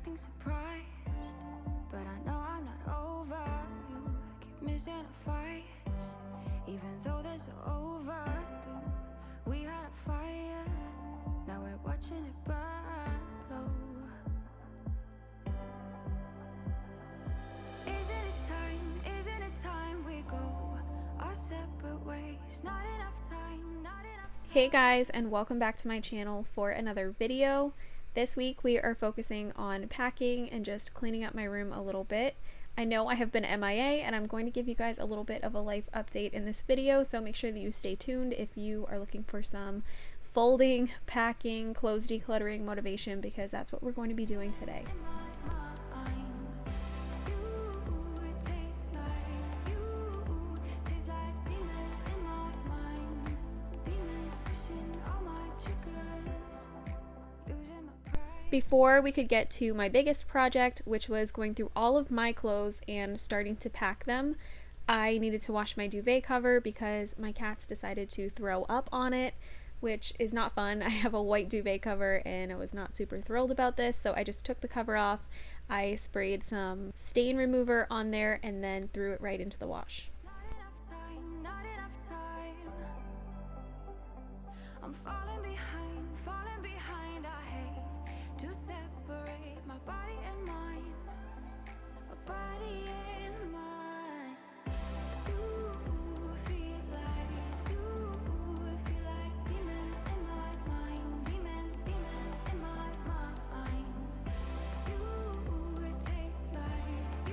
acting surprised, but I know I'm not over. You keep missing our fights, even though they're so overdue. We had a fire, now we're watching it burn low. Isn't it time we go our separate ways? Not enough time, not enough time. Hey guys, and welcome back to my channel for another video. This week we are focusing on packing and just cleaning up my room a little bit. I know I have been MIA and I'm going to give you guys a little bit of a life update in this video, so make sure that you stay tuned if you are looking for some folding, packing, clothes decluttering motivation, because that's what we're going to be doing today. Before we could get to my biggest project, which was going through all of my clothes and starting to pack them, I needed to wash my duvet cover because my cats decided to throw up on it, which is not fun. I have a white duvet cover and I was not super thrilled about this, so I just took the cover off. I sprayed some stain remover on there and then threw it right into the wash. Not enough time. I'm falling behind, I hate to separate my body and mind, my body and mind. You feel like demons in my mind, demons in my mind. It tastes like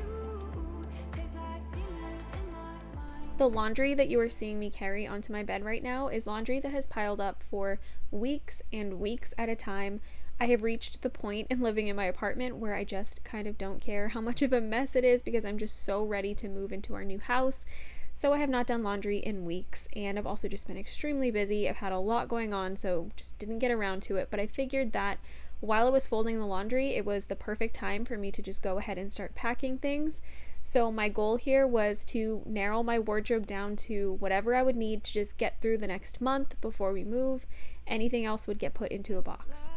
demons in my mind. The laundry that you are seeing me carry onto my bed right now is laundry that has piled up for weeks and weeks at a time. I have reached the point in living in my apartment where I just kind of don't care how much of a mess it is because I'm just so ready to move into our new house. So I have not done laundry in weeks, and I've also just been extremely busy. I've had a lot going on, so just didn't get around to it. But I figured that while I was folding the laundry, it was the perfect time for me to just go ahead and start packing things. So my goal here was to narrow my wardrobe down to whatever I would need to just get through the next month before we move. Anything else would get put into a box.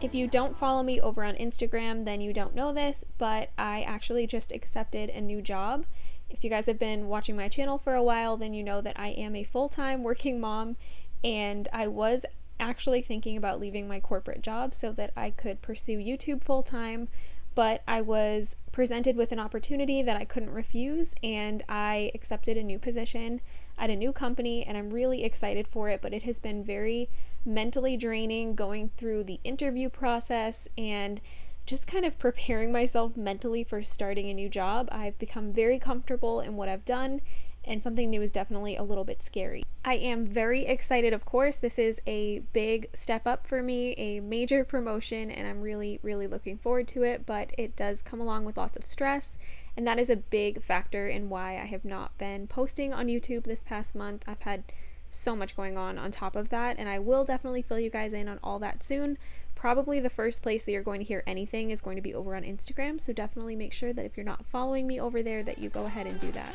If you don't follow me over on Instagram, then you don't know this, but I actually just accepted a new job. If you guys have been watching my channel for a while, then you know that I am a full-time working mom, and I was actually thinking about leaving my corporate job so that I could pursue YouTube full-time, but I was presented with an opportunity that I couldn't refuse, and I accepted a new position at a new company, and I'm really excited for it, but it has been very mentally draining going through the interview process and just kind of preparing myself mentally for starting a new job. I've become very comfortable in what I've done, and something new is definitely a little bit scary. I am very excited, of course. This is a big step up for me, a major promotion, and I'm really, really looking forward to it, but it does come along with lots of stress, and that is a big factor in why I have not been posting on YouTube this past month. I've had so much going on top of that, and I will definitely fill you guys in on all that soon. Probably the first place that you're going to hear anything is going to be over on Instagram, so definitely make sure that if you're not following me over there that you go ahead and do that.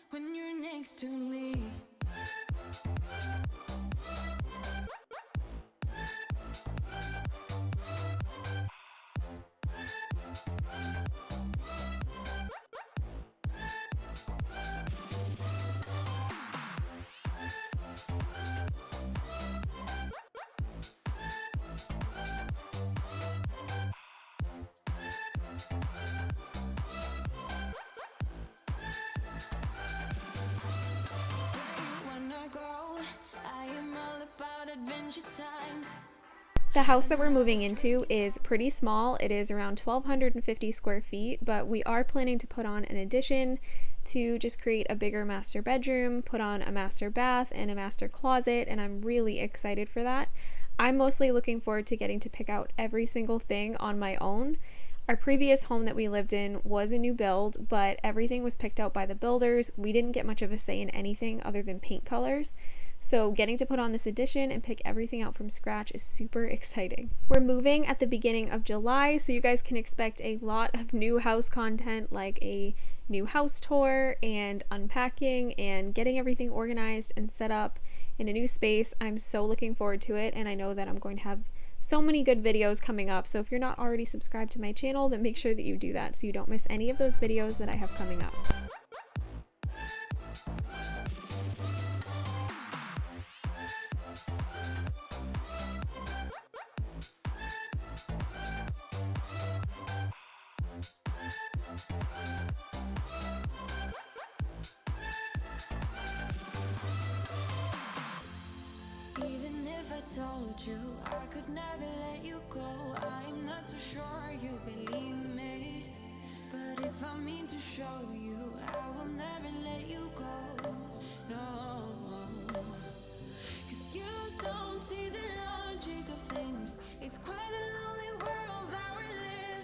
When you're next to me. The house that we're moving into is pretty small. It is around 1,250 square feet, but we are planning to put on an addition to just create a bigger master bedroom, put on a master bath and a master closet, and I'm really excited for that. I'm mostly looking forward to getting to pick out every single thing on my own. Our previous home that we lived in was a new build, but everything was picked out by the builders. We didn't get much of a say in anything other than paint colors. So getting to put on this addition and pick everything out from scratch is super exciting. We're moving at the beginning of July, so you guys can expect a lot of new house content, like a new house tour and unpacking and getting everything organized and set up in a new space. I'm so looking forward to it, and I know that I'm going to have so many good videos coming up. So if you're not already subscribed to my channel, then make sure that you do that so you don't miss any of those videos that I have coming up. Even if I told you I could never let you go, I'm not so sure you believe me. But if I mean to show you, I will never let you go. No, 'cause you don't see the logic of things. It's quite a lonely world that we're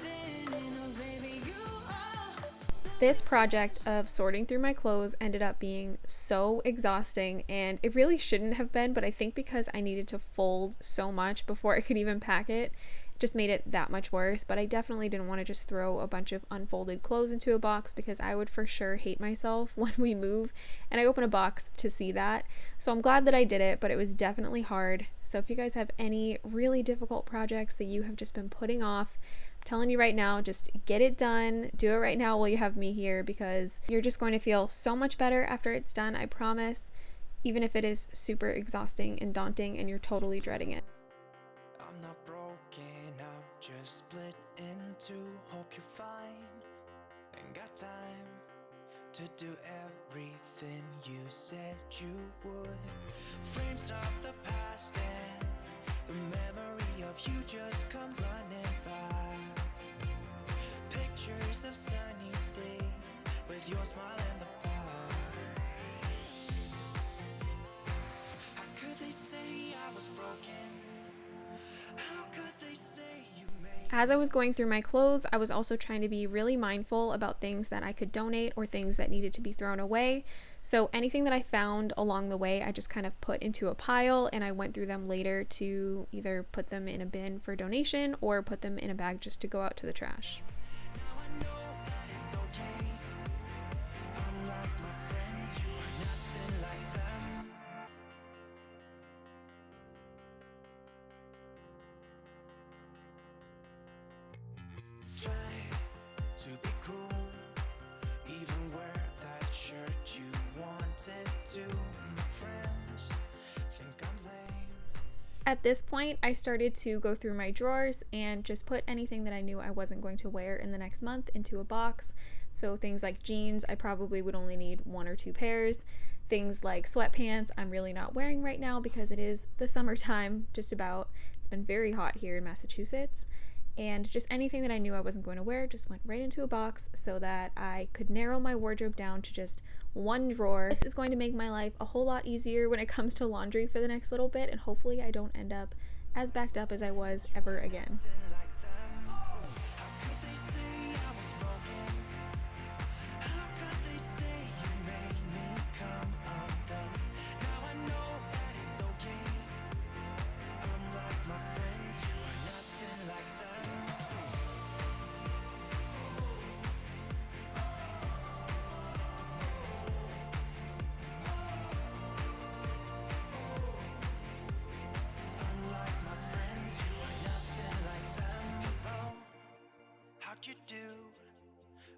living in. Oh baby, you are. This project of sorting through my clothes ended up being so exhausting, and it really shouldn't have been, but I think because I needed to fold so much before I could even pack it, just made it that much worse. But I definitely didn't want to just throw a bunch of unfolded clothes into a box, because I would for sure hate myself when we move and I open a box to see that. So I'm glad that I did it, but it was definitely hard. So if you guys have any really difficult projects that you have just been putting off, telling you right now, just get it done. Do it right now while you have me here, because you're just going to feel so much better after it's done, I promise, even if it is super exhausting and daunting and you're totally dreading it. I'm not broken, I'm just split in two. Hope you're fine, ain't got time to do everything you said you would. Frames of the past and the memory of you just come running by. Pictures of sunny days with your smile in the bar. How could they say I was broken? How could they say you made? As I was going through my clothes, I was also trying to be really mindful about things that I could donate or things that needed to be thrown away. So anything that I found along the way, I just kind of put into a pile, and I went through them later to either put them in a bin for donation or put them in a bag just to go out to the trash. Now I know that it's okay. Unlike my friends, you are nothing like them. Try to be cool, even wear that shirt you wanted to. My friends think I'm lame. At this point, I started to go through my drawers and just put anything that I knew I wasn't going to wear in the next month into a box. So things like jeans, I probably would only need 1 or 2 pairs. Things like sweatpants, I'm really not wearing right now because it is the summertime, just about. It's been very hot here in Massachusetts. And just anything that I knew I wasn't going to wear just went right into a box so that I could narrow my wardrobe down to just 1 drawer. This is going to make my life a whole lot easier when it comes to laundry for the next little bit, and hopefully I don't end up as backed up as I was ever again. Like them. How could they say I was broken? How could they say you made me come undone? Now I know that it's okay. Unlike my friends, you are nothing like them. Unlike my friends, you are nothing like them. Oh, how'd you do?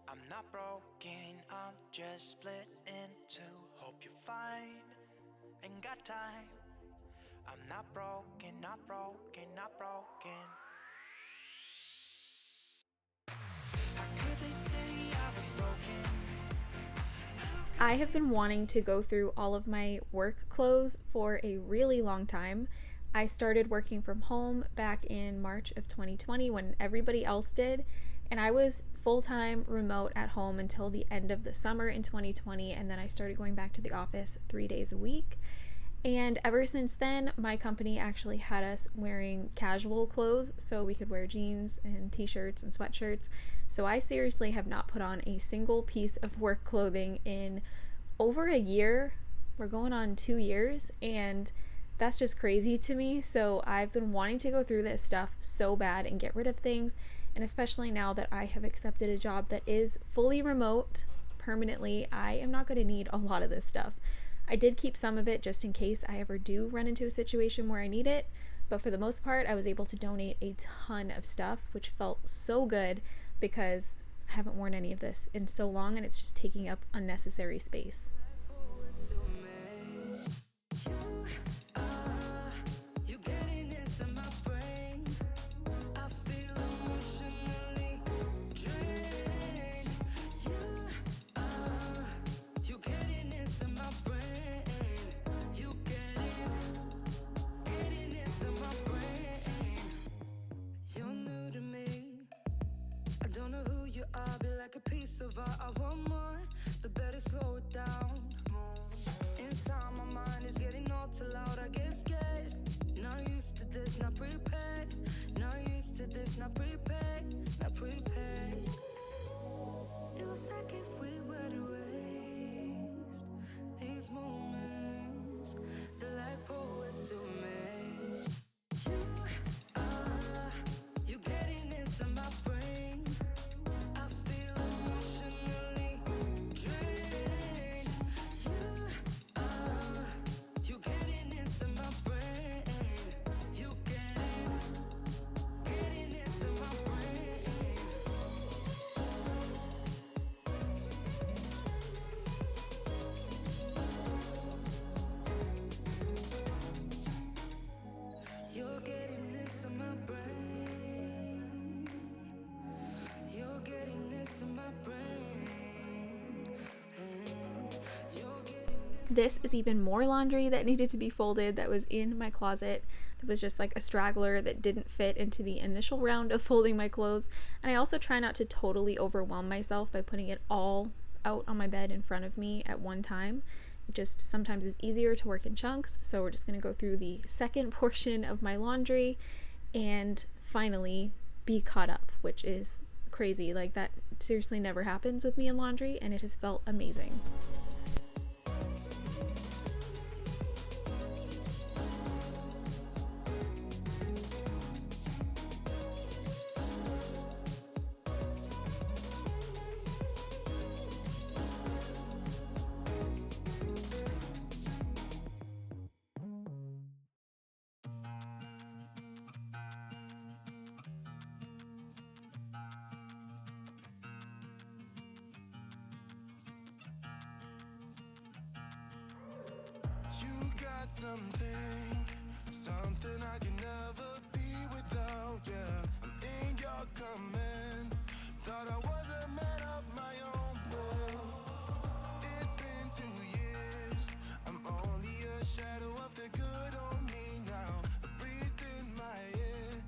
I'm not broken, I'm just split in two. Hope you're fine, ain't got time. I'm not broken, not broken, not broken. How could they say I was broken? I have been wanting to go through all of my work clothes for a really long time. I started working from home back in March of 2020 when everybody else did, and I was full-time remote at home until the end of the summer in 2020, and then I started going back to the office 3 days a week. And ever since then, my company actually had us wearing casual clothes, so we could wear jeans and t-shirts and sweatshirts. So I seriously have not put on a single piece of work clothing in over a year. We're going on 2 years, and that's just crazy to me. So I've been wanting to go through this stuff so bad and get rid of things, and especially now that I have accepted a job that is fully remote permanently, I am not going to need a lot of this stuff. I did keep some of it just in case I ever do run into a situation where I need it, but for the most part, I was able to donate a ton of stuff, which felt so good because I haven't worn any of this in so long, and it's just taking up unnecessary space. A piece of art, I want more, but better slow it down. Inside my mind is getting all too loud, I get scared. Not used to this, not prepared. Not used to this, not prepared. Not prepared. It was like if we were to waste these moments, they're like poets to me. You getting inside my brain. You're getting inside my brain. You're getting inside my brain. This is even more laundry that needed to be folded that was in my closet. That was just like a straggler that didn't fit into the initial round of folding my clothes. And I also try not to totally overwhelm myself by putting it all out on my bed in front of me at one time. It just sometimes is easier to work in chunks. So we're just going to go through the second portion of my laundry and finally be caught up, which is crazy. Like, that seriously never happens with me in laundry, and it has felt amazing. Something I can never be without, yeah. I'm in your command. Thought I was a man of my own will. It's been 2 years. I'm only a shadow of the good on me now. A breeze in my ear,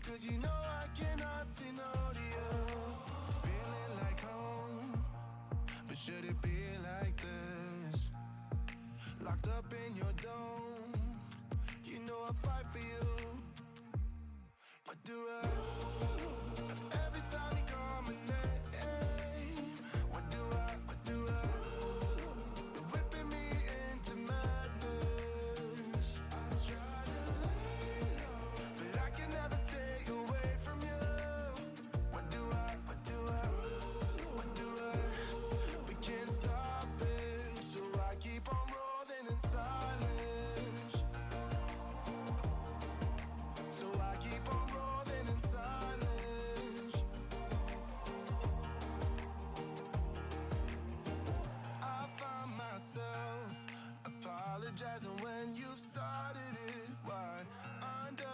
'cause you know I cannot say no to you. Feeling like home, but should it be like this? Locked up in your dome. You know I fight for you. What do I? Every time you call my name, what do I? What do I? You're whipping me into madness. I try to lay low, but I can never stay away from you. What do I? What do I? What do I? We can't stop it, so I keep on rolling in silence. When you've started it, why under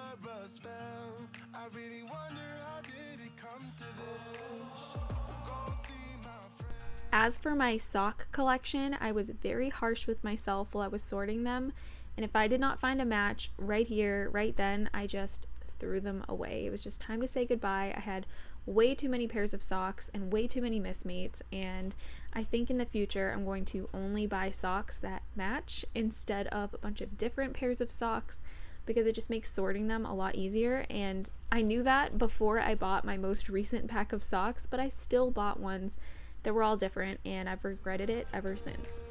a spell? I really wonder how did it come to this? Go see my friend. As for my sock collection, I was very harsh with myself while I was sorting them, and if I did not find a match right here, right then, I just threw them away. It was just time to say goodbye. I had way too many pairs of socks and way too many mismates, and I think in the future I'm going to only buy socks that match instead of a bunch of different pairs of socks, because it just makes sorting them a lot easier. And I knew that before I bought my most recent pack of socks, but I still bought ones that were all different, and I've regretted it ever since.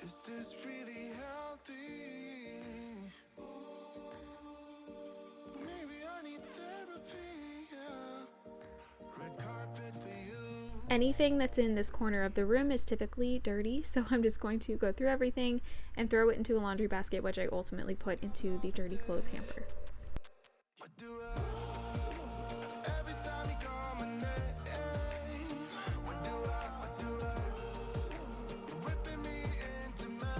Is this really healthy? Maybe I need therapy, yeah. Red carpet for you. Anything that's in this corner of the room is typically dirty, so I'm just going to go through everything and throw it into a laundry basket, which I ultimately put into the dirty clothes hamper. Every time you call my name, what do I You're whipping me into madness.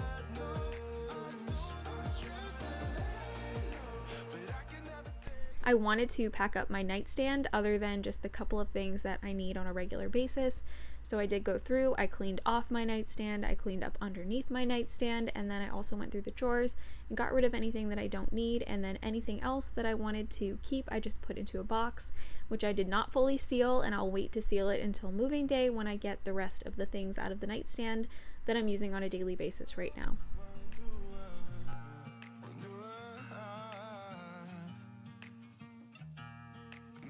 But I can never stay. I wanted to pack up my nightstand other than just the couple of things that I need on a regular basis. So I did go through, I cleaned off my nightstand, I cleaned up underneath my nightstand, and then I also went through the drawers and got rid of anything that I don't need, and then anything else that I wanted to keep I just put into a box, which I did not fully seal, and I'll wait to seal it until moving day when I get the rest of the things out of the nightstand that I'm using on a daily basis right now.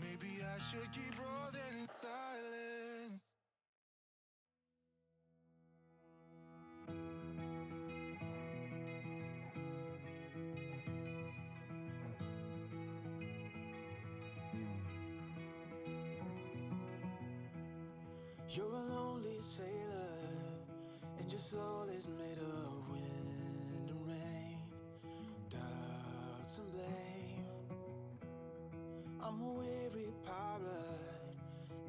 Maybe I should keep rolling in silence. You're a lonely sailor, and your soul is made of wind and rain, doubts and blame. I'm a weary pirate,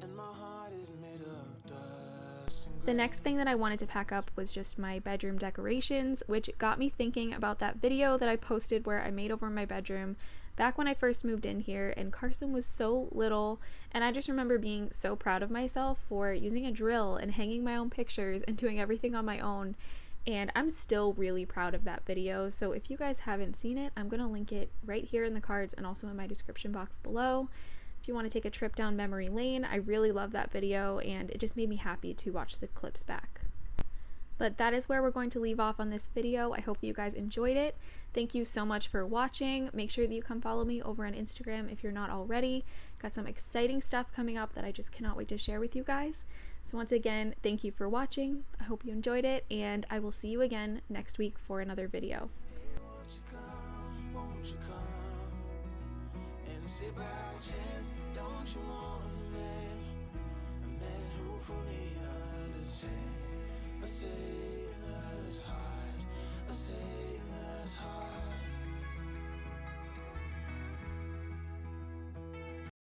and my heart is made of dust and The next thing that I wanted to pack up was just my bedroom decorations, which got me thinking about that video that I posted where I made over my bedroom back when I first moved in here, and Carson was so little, and I just remember being so proud of myself for using a drill and hanging my own pictures and doing everything on my own, and I'm still really proud of that video. So if you guys haven't seen it, I'm gonna link it right here in the cards and also in my description box below. If you want to take a trip down memory lane, I really love that video, and it just made me happy to watch the clips back. But that is where we're going to leave off on this video. I hope that you guys enjoyed it. Thank you so much for watching. Make sure that you come follow me over on Instagram if you're not already. Got some exciting stuff coming up that I just cannot wait to share with you guys. So once again, thank you for watching. I hope you enjoyed it, and I will see you again next week for another video. won't you come and sit by a chance? Don't you want me?